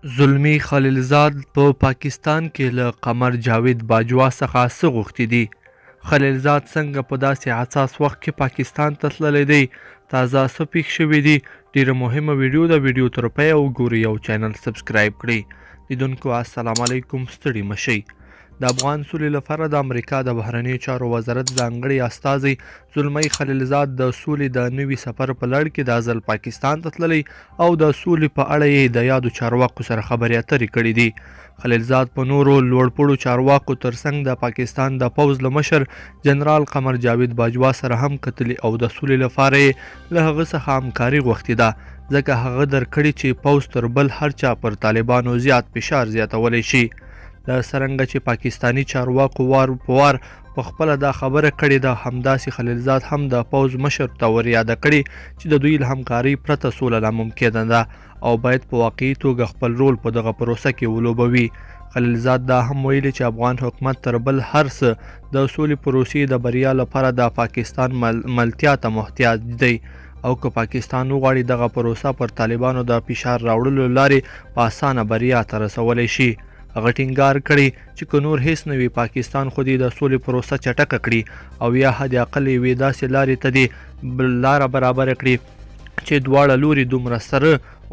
زلمي خلیلزاد په پاکستان کې له قمر جاوید باجوا څخه څه غوښتي دي؟ خلیلزاد څنګه په داسې حساس وخت کې پاکستان ته تللی دی؟ تازه څه پیښ شوي دي؟ ډیره مهمه ویډیو ده، ویډیو تر پایه وګورئ او چینل سبسکرایب کړئ. لیدونکو السلام علیکم، ستړي مشئ. د افغان سولې لپاره د امریکا د بهرنیو چارو وزارت ځانګړی استازی زلمی خلیلزاد د سولې د نوي سفر په لړ کې دا ځل پاکستان ته تللی او د سولې په اړه یې د یادو چارواکو سره خبرې اترې کړې دي. خلیلزاد په نورو لوړپوړو چارواکو ترڅنګ د پاکستان د پوځ له مشر جنرال قمر جاوید باجوا سره هم کتلي او د سولې لپاره یې له هغه څخه همکاري غوښتې ده، ځکه هغه درک کړي چې پوځ تر بل هر چا پر طالبانو زیات فشار زیاتولی شي. د څرنګه چې پاکستانی چارواکو وار په وار په خپله دا خبره کړې ده، همداسې خلیلزاد هم د پوځ مشر ته ور یاده کړې چې د دوی له همکارۍ پرته سوله ناممکنه ده او باید په واقعي توګه خپل رول په دغه پروسه کې ولوبوي. خلیلزاد دا هم ویلي چې افغان حکومت تر بل هر څه د سولې پروسې د بریا لپاره د پاکستان ملتیا ته محتاج دی او که پاکستان وغواړي دغه پروسه پر طالبانو د فشار راوړلو لارې په اسانه بریا ته رسولی شي. هغه ټینګار کړی چې که نور هیڅ نه وي، پاکستان خو دې د سولې پروسه چټکه کړي او یا حد اقل یوې داسې لارې ته دې لاره برابره کړي چې دواړه لوري دومره سره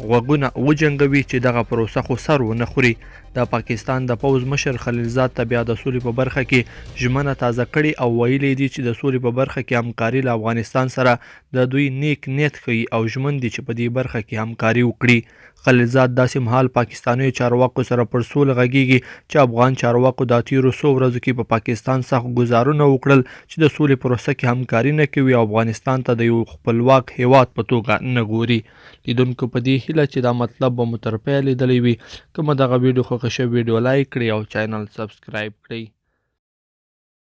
غوږونه وجنګوي چې دغه پروسه خو سر ونه خوري. د پاکستان د پوځ مشر خلیلزاد ته بیا د سولې په برخه کې ژمنه تازه کړې او ویلي دي چې د سولې په برخه کې همکاري له افغانستان سره د دوی نیک نیت ښیي او ژمن دي چې په دې برخه کې همکاري وکړي. خلیلزاد داسې مهال پاکستاني چارواکو سره پر سوله غږیږي چې افغان چارواکو د تیرو څو ورځو کې په پاکستان سخت ګزارونه وکړل چې د سولې پروسه کې همکاري نه کوي او افغانستان ته د یو خپلواک هیواد په توګه نه ګوري. لیدونکو په دې هیله چې دا مطلب به مو تر پایه لیدلی وي. که مو دغه ویډیو خوښه شوې، ویډیو لایک کړئ او چینل سبسکرایب کړئ.